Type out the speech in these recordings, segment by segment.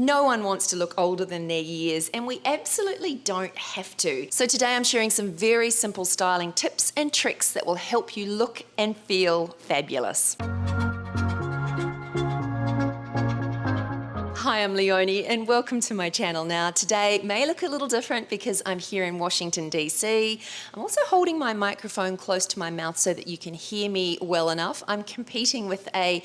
No one wants to look older than their years, and we absolutely don't have to. So today I'm sharing some very simple styling tips and tricks that will help you look and feel fabulous. Hi, I'm Leonie and welcome to my channel. Now today may look a little different because I'm here in Washington DC. I'm also holding my microphone close to my mouth so that you can hear me well enough. I'm competing with a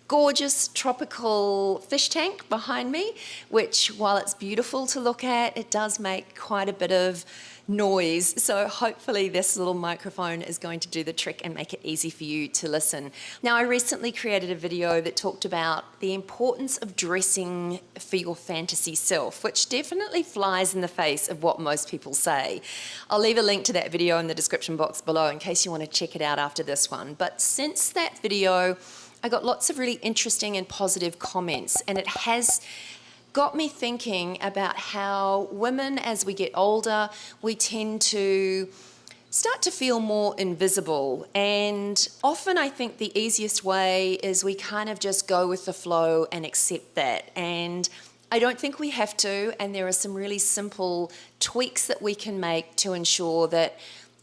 gorgeous tropical fish tank behind me, which while it's beautiful to look at, it does make quite a bit of noise. So hopefully this little microphone is going to do the trick and make it easy for you to listen. Now I recently created a video that talked about the importance of dressing for your fantasy self, which definitely flies in the face of what most people say. I'll leave a link to that video in the description box below in case you want to check it out after this one. But since that video, I got lots of really interesting and positive comments, and it has got me thinking about how women, as we get older, we tend to start to feel more invisible. And often I think the easiest way is we kind of just go with the flow and accept that. And I don't think we have to, and there are some really simple tweaks that we can make to ensure that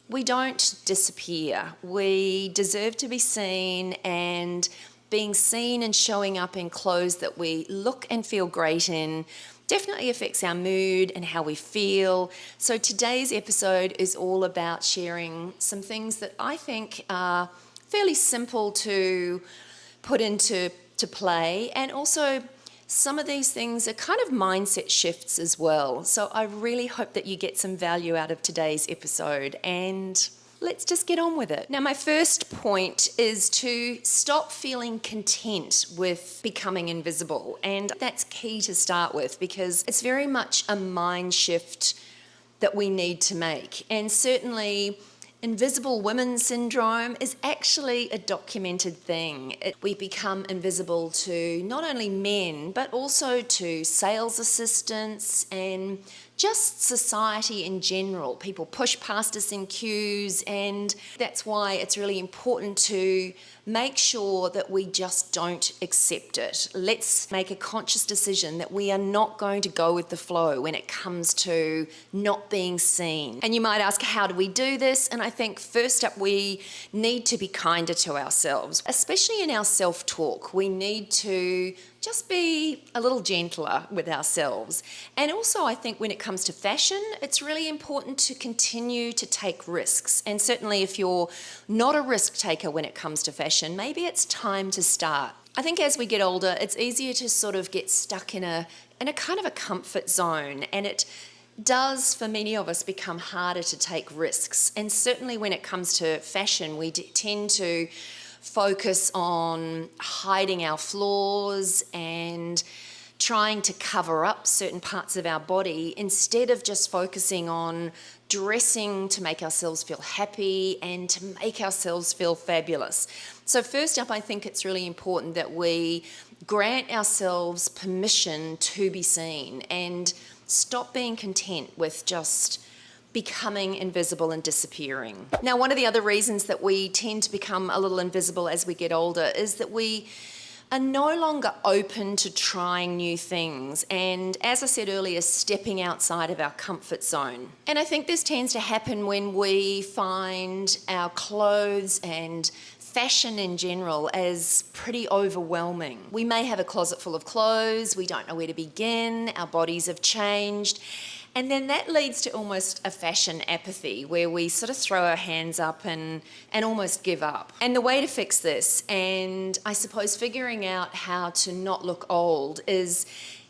we don't disappear. We deserve to be seen, and being seen and showing up in clothes that we look and feel great in definitely affects our mood and how we feel. So today's episode is all about sharing some things that I think are fairly simple to put into play, and also some of these things are kind of mindset shifts as well. So I really hope that you get some value out of today's episode, and let's just get on with it. Now, my first point is to stop feeling content with becoming invisible. And that's key to start with because it's very much a mind shift that we need to make. And certainly, invisible women syndrome is actually a documented thing. We become invisible to not only men, but also to sales assistants and just society in general. People push past us in queues, and that's why it's really important to make sure that we just don't accept it. Let's make a conscious decision that we are not going to go with the flow when it comes to not being seen. And you might ask, how do we do this? And I think first up, we need to be kinder to ourselves, especially in our self-talk. We need to just be a little gentler with ourselves. And also I think when it comes to fashion, it's really important to continue to take risks. And certainly if you're not a risk taker when it comes to fashion, maybe it's time to start. I think as we get older, it's easier to sort of get stuck in a kind of a comfort zone, and it does for many of us become harder to take risks. And certainly when it comes to fashion, we tend to focus on hiding our flaws and trying to cover up certain parts of our body instead of just focusing on dressing to make ourselves feel happy and to make ourselves feel fabulous. So first up, I think it's really important that we grant ourselves permission to be seen and stop being content with just becoming invisible and disappearing. Now, one of the other reasons that we tend to become a little invisible as we get older is that we are no longer open to trying new things, and as I said earlier, stepping outside of our comfort zone. And I think this tends to happen when we find our clothes and fashion in general as pretty overwhelming. We may have a closet full of clothes, we don't know where to begin, our bodies have changed, and then that leads to almost a fashion apathy where we sort of throw our hands up and almost give up. And the way to fix this, and I suppose figuring out how to not look old, is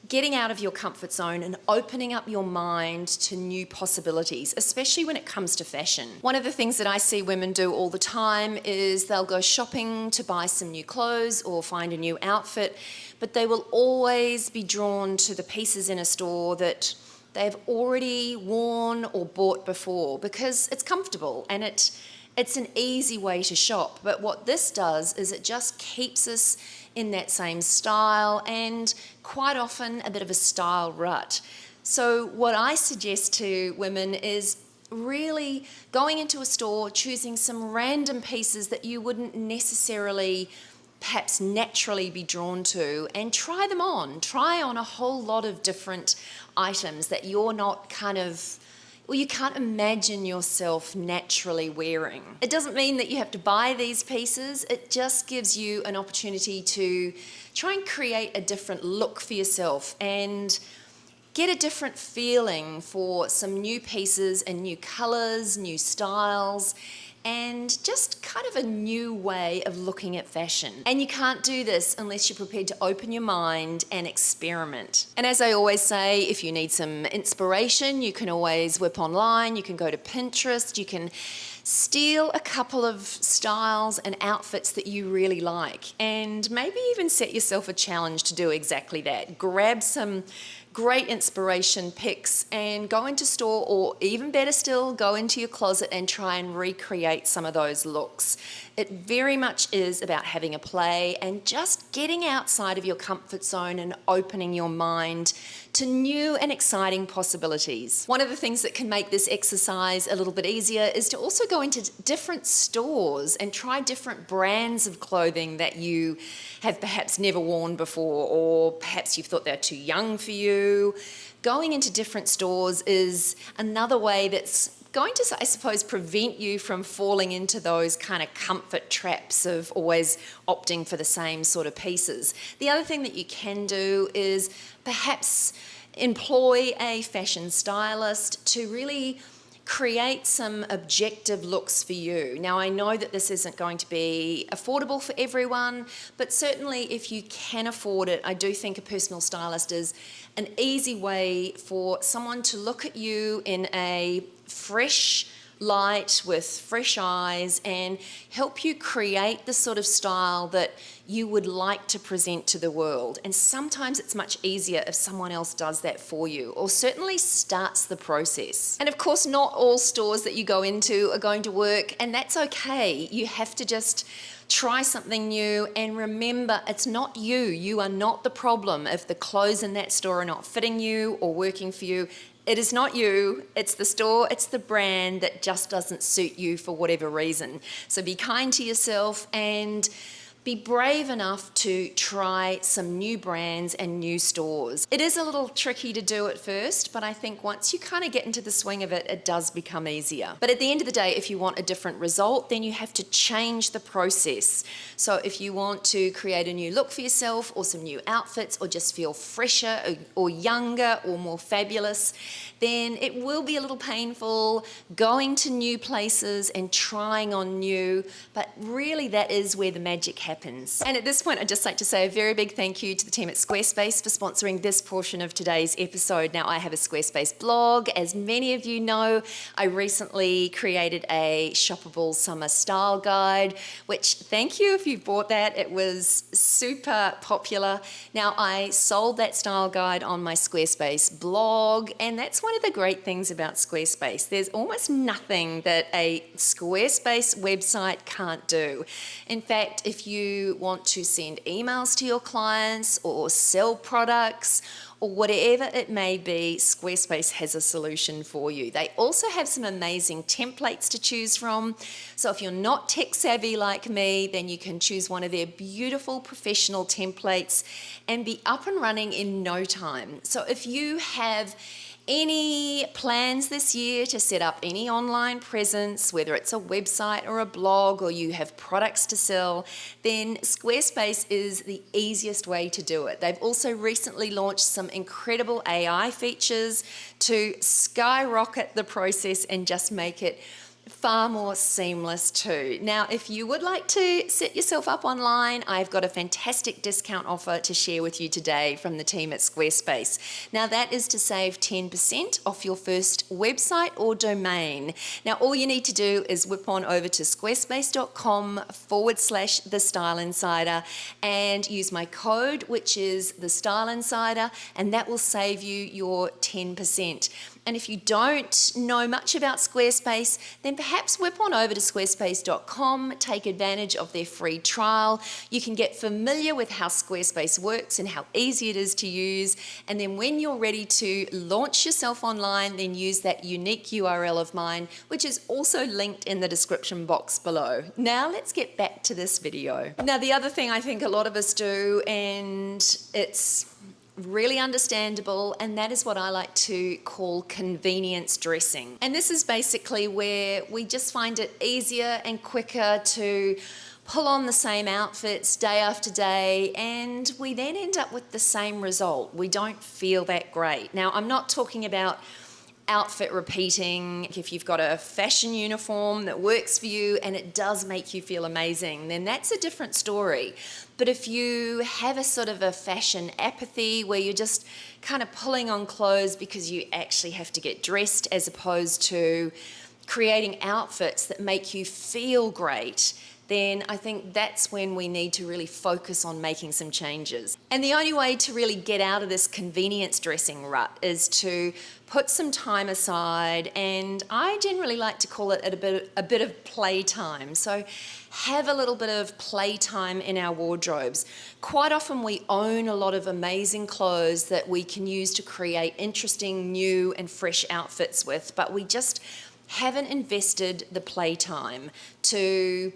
getting out of your comfort zone and opening up your mind to new possibilities, especially when it comes to fashion. One of the things that I see women do all the time is they'll go shopping to buy some new clothes or find a new outfit, but they will always be drawn to the pieces in a store that they've already worn or bought before because it's comfortable and it's an easy way to shop. But what this does is it just keeps us in that same style and quite often a bit of a style rut. So what I suggest to women is really going into a store, choosing some random pieces that you wouldn't necessarily perhaps naturally be drawn to, and try them on. Try on a whole lot of different items that you're not you can't imagine yourself naturally wearing. It doesn't mean that you have to buy these pieces. It just gives you an opportunity to try and create a different look for yourself and get a different feeling for some new pieces and new colours, new styles, and just kind of a new way of looking at fashion. And you can't do this unless you're prepared to open your mind and experiment. And as I always say, if you need some inspiration, you can always whip online, you can go to Pinterest, you can steal a couple of styles and outfits that you really like, and maybe even set yourself a challenge to do exactly that. Grab some great inspiration pics and go into store, or even better still, go into your closet and try and recreate some of those looks. It very much is about having a play and just getting outside of your comfort zone and opening your mind to new and exciting possibilities. One of the things that can make this exercise a little bit easier is to also go into different stores and try different brands of clothing that you have perhaps never worn before, or perhaps you've thought they're too young for you. Going into different stores is another way that's going to, I suppose, prevent you from falling into those kind of comfort traps of always opting for the same sort of pieces. The other thing that you can do is perhaps employ a fashion stylist to really create some objective looks for you. Now, I know that this isn't going to be affordable for everyone, but certainly if you can afford it, I do think a personal stylist is an easy way for someone to look at you in a fresh light with fresh eyes and help you create the sort of style that you would like to present to the world. And sometimes it's much easier if someone else does that for you, or certainly starts the process. And of course, not all stores that you go into are going to work, and that's okay. You have to just try something new, and remember, it's not you. You are not the problem if the clothes in that store are not fitting you or working for you. It is not you, it's the store, it's the brand that just doesn't suit you for whatever reason. So be kind to yourself and be brave enough to try some new brands and new stores. It is a little tricky to do at first, but I think once you kind of get into the swing of it, it does become easier. But at the end of the day, if you want a different result, then you have to change the process. So if you want to create a new look for yourself, or some new outfits, or just feel fresher or younger or more fabulous, then it will be a little painful going to new places and trying on new, but really that is where the magic happens. And at this point, I'd just like to say a very big thank you to the team at Squarespace for sponsoring this portion of today's episode. Now, I have a Squarespace blog. As many of you know, I recently created a shoppable summer style guide, which, thank you if you bought that. It was super popular. Now, I sold that style guide on my Squarespace blog, and that's one of the great things about Squarespace. There's almost nothing that a Squarespace website can't do. In fact, if you want to send emails to your clients or sell products or whatever it may be, Squarespace has a solution for you. They also have some amazing templates to choose from. So if you're not tech savvy like me, then you can choose one of their beautiful professional templates and be up and running in no time. So if you have any plans this year to set up any online presence, whether it's a website or a blog, or you have products to sell, then Squarespace is the easiest way to do it. They've also recently launched some incredible AI features to skyrocket the process and just make it far more seamless too. Now, if you would like to set yourself up online, I've got a fantastic discount offer to share with you today from the team at Squarespace. Now, that is to save 10% off your first website or domain. Now, all you need to do is whip on over to squarespace.com/The Style Insider and use my code, which is The Style Insider, and that will save you your 10%. And if you don't know much about Squarespace, then perhaps whip on over to squarespace.com, take advantage of their free trial. You can get familiar with how Squarespace works and how easy it is to use. And then when you're ready to launch yourself online, then use that unique URL of mine, which is also linked in the description box below. Now let's get back to this video. Now the other thing I think a lot of us do, and it's really understandable, and that is what I like to call convenience dressing. And this is basically where we just find it easier and quicker to pull on the same outfits day after day, and we then end up with the same result. We don't feel that great. Now, I'm not talking about outfit repeating. If you've got a fashion uniform that works for you and it does make you feel amazing, then that's a different story. But if you have a sort of a fashion apathy where you're just kind of pulling on clothes because you actually have to get dressed, as opposed to creating outfits that make you feel great, then I think that's when we need to really focus on making some changes. And the only way to really get out of this convenience dressing rut is to put some time aside, and I generally like to call it a bit of playtime. So have a little bit of playtime in our wardrobes. Quite often we own a lot of amazing clothes that we can use to create interesting, new and fresh outfits with, but we just haven't invested the playtime to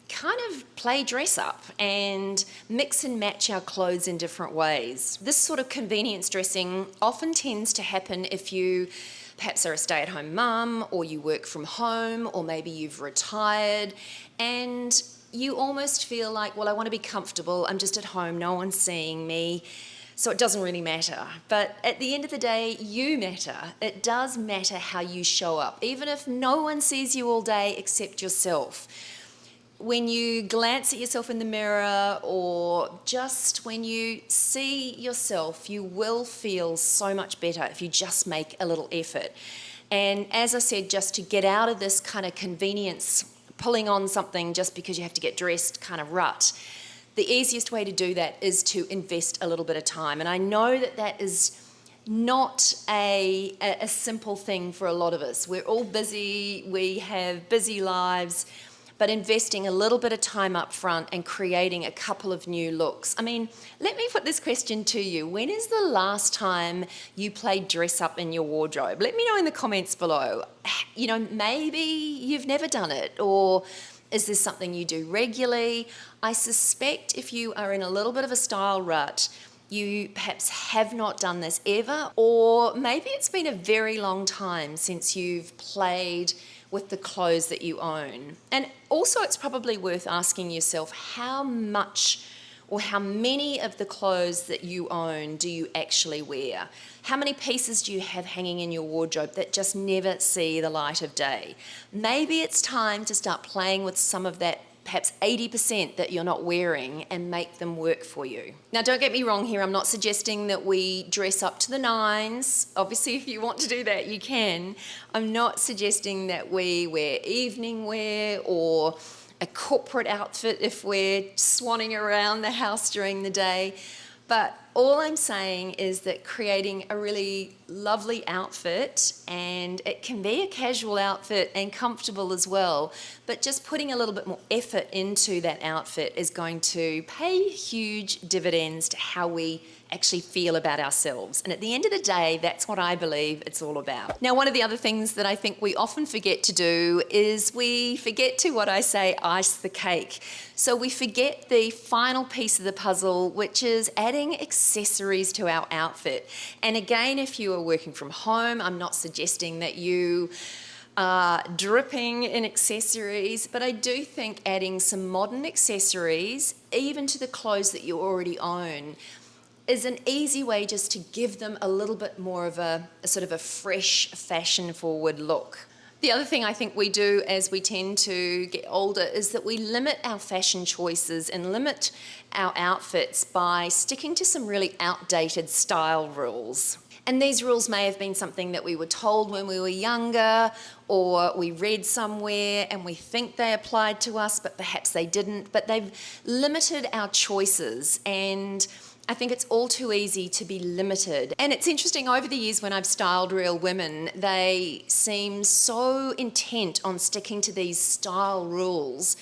kind of play dress up and mix and match our clothes in different ways. This sort of convenience dressing often tends to happen if you perhaps are a stay-at-home mum, or you work from home, or maybe you've retired and you almost feel like, well, I want to be comfortable, I'm just at home, no one's seeing me, so it doesn't really matter. But at the end of the day, you matter. It does matter how you show up, even if no one sees you all day except yourself. When you glance at yourself in the mirror, or just when you see yourself, you will feel so much better if you just make a little effort. And as I said, just to get out of this kind of convenience, pulling on something just because you have to get dressed kind of rut, the easiest way to do that is to invest a little bit of time. And I know that that is not a simple thing for a lot of us. We're all busy, we have busy lives, but investing a little bit of time up front and creating a couple of new looks. I mean, let me put this question to you. When is the last time you played dress up in your wardrobe? Let me know in the comments below. You know, maybe you've never done it, or is this something you do regularly? I suspect if you are in a little bit of a style rut, you perhaps have not done this ever, or maybe it's been a very long time since you've played with the clothes that you own. And also it's probably worth asking yourself, how much or how many of the clothes that you own do you actually wear? How many pieces do you have hanging in your wardrobe that just never see the light of day? Maybe it's time to start playing with some of that perhaps 80% that you're not wearing and make them work for you. Now, don't get me wrong here. I'm not suggesting that we dress up to the nines. Obviously, if you want to do that, you can. I'm not suggesting that we wear evening wear or a corporate outfit if we're swanning around the house during the day. But all I'm saying is that creating a really lovely outfit, and it can be a casual outfit and comfortable as well, but just putting a little bit more effort into that outfit is going to pay huge dividends to how we actually feel about ourselves. And at the end of the day, that's what I believe it's all about. Now, one of the other things that I think we often forget to do is we forget to, what I say, ice the cake. So we forget the final piece of the puzzle, which is adding accessories to our outfit. And again, if you are working from home, I'm not suggesting that you are dripping in accessories, but I do think adding some modern accessories, even to the clothes that you already own, is an easy way just to give them a little bit more of a sort of a fresh, fashion-forward look. The other thing I think we do as we tend to get older is that we limit our fashion choices and limit our outfits by sticking to some really outdated style rules. And these rules may have been something that we were told when we were younger, or we read somewhere and we think they applied to us, but perhaps they didn't. But they've limited our choices, and I think it's all too easy to be limited. And it's interesting, over the years when I've styled real women, they seem so intent on sticking to these style rules.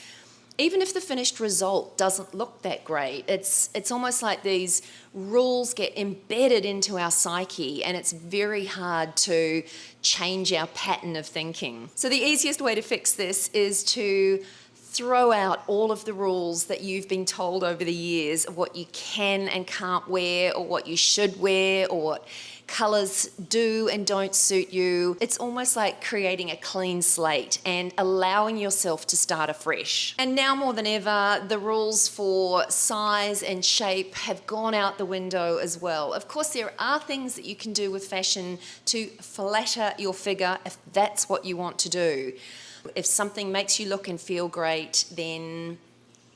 Even if the finished result doesn't look that great, it's almost like these rules get embedded into our psyche, and it's very hard to change our pattern of thinking. So the easiest way to fix this is to throw out all of the rules that you've been told over the years of what you can and can't wear, or what you should wear, or what colours do and don't suit you. It's almost like creating a clean slate and allowing yourself to start afresh. And now more than ever, the rules for size and shape have gone out the window as well. Of course, there are things that you can do with fashion to flatter your figure if that's what you want to do. If something makes you look and feel great, then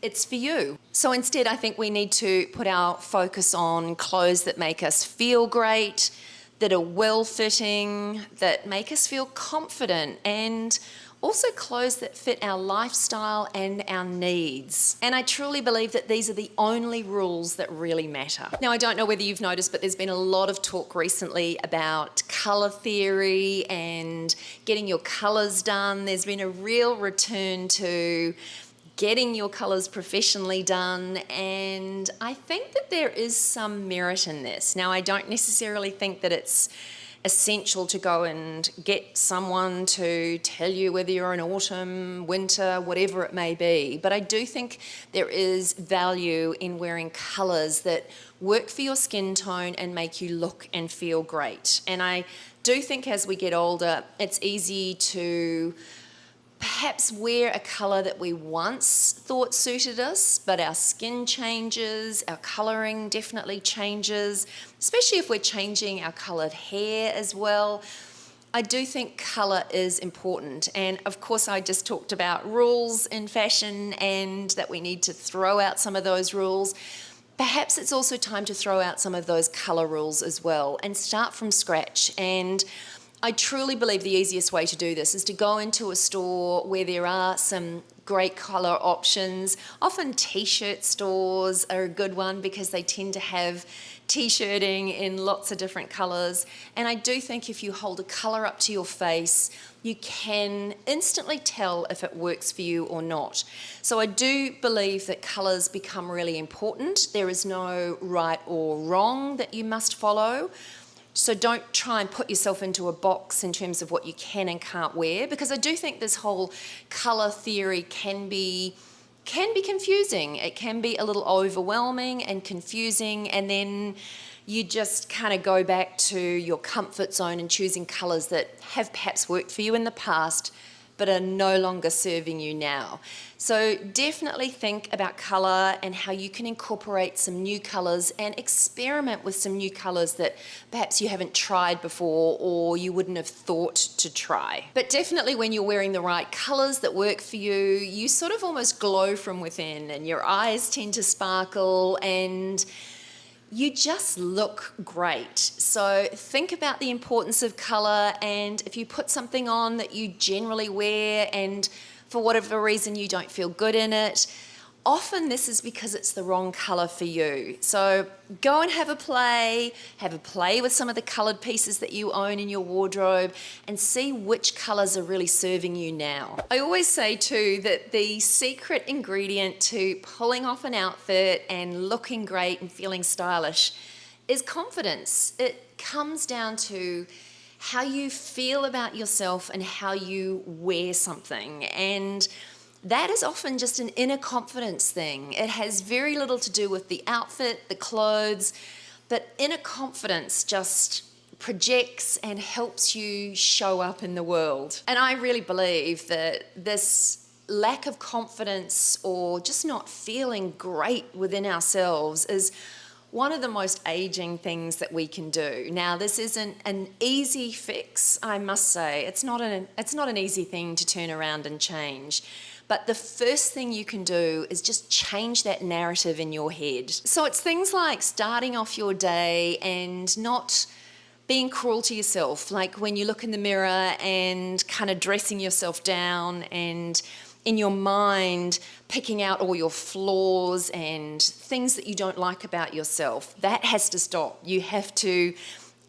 it's for you. So instead, I think we need to put our focus on clothes that make us feel great, that are well-fitting, that make us feel confident, and also clothes that fit our lifestyle and our needs. And I truly believe that these are the only rules that really matter. Now, I don't know whether you've noticed, but there's been a lot of talk recently about colour theory and getting your colours done. There's been a real return to getting your colours professionally done, and I think that there is some merit in this. Now, I don't necessarily think that it's essential to go and get someone to tell you whether you're in autumn, winter, whatever it may be, but I do think there is value in wearing colours that work for your skin tone and make you look and feel great. And I do think as we get older, it's easy to perhaps wear a colour that we once thought suited us, but our skin changes, our colouring definitely changes, especially if we're changing our coloured hair as well. I do think colour is important, and of course I just talked about rules in fashion and that we need to throw out some of those rules. Perhaps it's also time to throw out some of those colour rules as well and start from scratch. And I truly believe the easiest way to do this is to go into a store where there are some great colour options. Often t-shirt stores are a good one because they tend to have t-shirting in lots of different colours. And I do think if you hold a colour up to your face, you can instantly tell if it works for you or not. So I do believe that colours become really important. There is no right or wrong that you must follow. So don't try and put yourself into a box in terms of what you can and can't wear, because I do think this whole colour theory can be confusing. It can be a little overwhelming and confusing, and then you just kind of go back to your comfort zone and choosing colours that have perhaps worked for you in the past but are no longer serving you now. So definitely think about colour and how you can incorporate some new colours and experiment with some new colours that perhaps you haven't tried before or you wouldn't have thought to try. But definitely when you're wearing the right colours that work for you, you sort of almost glow from within and your eyes tend to sparkle and you just look great. So think about the importance of colour, and if you put something on that you generally wear and for whatever reason you don't feel good in it, often this is because it's the wrong colour for you. So go and have a play with some of the coloured pieces that you own in your wardrobe and see which colours are really serving you now. I always say too that the secret ingredient to pulling off an outfit and looking great and feeling stylish is confidence. It comes down to how you feel about yourself and how you wear something, and that is often just an inner confidence thing. It has very little to do with the outfit, the clothes, but inner confidence just projects and helps you show up in the world. And I really believe that this lack of confidence or just not feeling great within ourselves is one of the most aging things that we can do. Now, this isn't an easy fix, I must say. It's not an easy thing to turn around and change. But the first thing you can do is just change that narrative in your head. So it's things like starting off your day and not being cruel to yourself, like when you look in the mirror and kind of dressing yourself down and in your mind picking out all your flaws and things that you don't like about yourself. That has to stop. You have to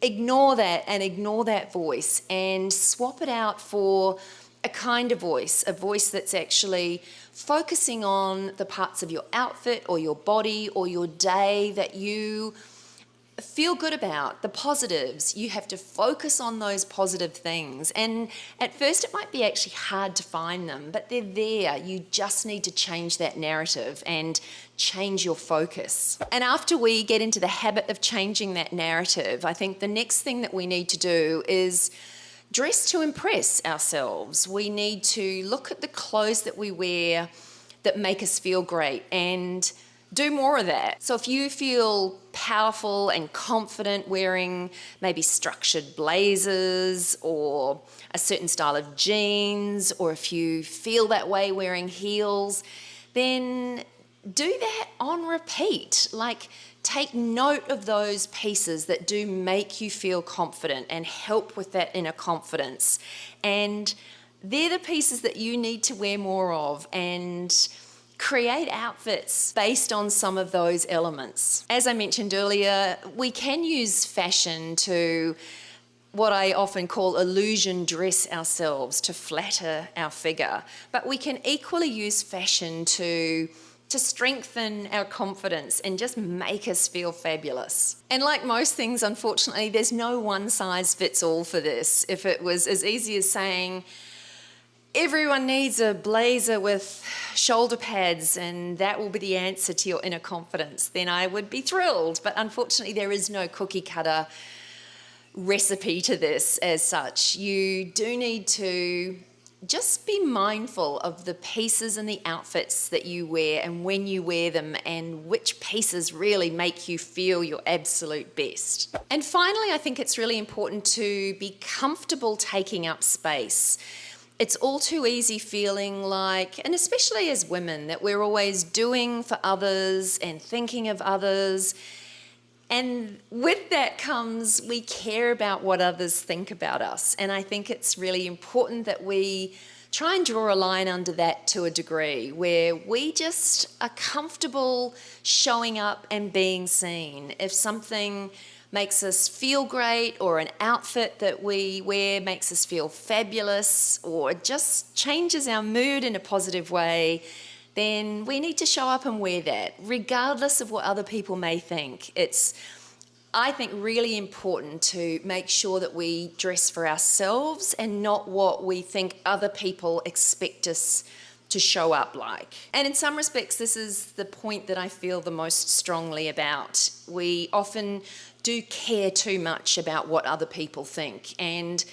ignore that and ignore that voice and swap it out for a kinder voice, a voice that's actually focusing on the parts of your outfit or your body or your day that you feel good about, the positives. You have to focus on those positive things. And at first it might be actually hard to find them, but they're there. You just need to change that narrative and change your focus. And after we get into the habit of changing that narrative, I think the next thing that we need to do is dress to impress ourselves. We need to look at the clothes that we wear that make us feel great and do more of that. So if you feel powerful and confident wearing maybe structured blazers or a certain style of jeans, or if you feel that way wearing heels, then do that on repeat. Like, take note of those pieces that do make you feel confident and help with that inner confidence. And they're the pieces that you need to wear more of, and create outfits based on some of those elements. As I mentioned earlier, we can use fashion to, what I often call, illusion dress ourselves to flatter our figure. But we can equally use fashion to strengthen our confidence and just make us feel fabulous. And like most things, unfortunately, there's no one size fits all for this. If it was as easy as saying, everyone needs a blazer with shoulder pads and that will be the answer to your inner confidence, then I would be thrilled. But unfortunately, there is no cookie cutter recipe to this as such. You do need to just be mindful of the pieces and the outfits that you wear and when you wear them, and which pieces really make you feel your absolute best. And finally, I think it's really important to be comfortable taking up space. It's all too easy feeling like, and especially as women, that we're always doing for others and thinking of others. And with that comes, we care about what others think about us. And I think it's really important that we try and draw a line under that to a degree, where we just are comfortable showing up and being seen. If something makes us feel great, or an outfit that we wear makes us feel fabulous, or just changes our mood in a positive way, then we need to show up and wear that, regardless of what other people may think. It's, I think, really important to make sure that we dress for ourselves and not what we think other people expect us to show up like. And in some respects, this is the point that I feel the most strongly about. We often do care too much about what other people think, and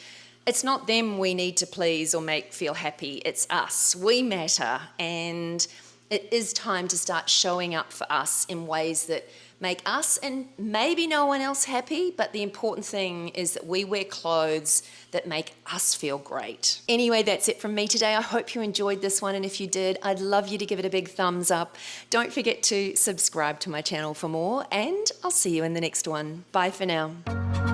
it's not them we need to please or make feel happy, it's us. We matter, and it is time to start showing up for us in ways that make us and maybe no one else happy, but the important thing is that we wear clothes that make us feel great. Anyway, that's it from me today. I hope you enjoyed this one, and if you did, I'd love you to give it a big thumbs up. Don't forget to subscribe to my channel for more, and I'll see you in the next one. Bye for now.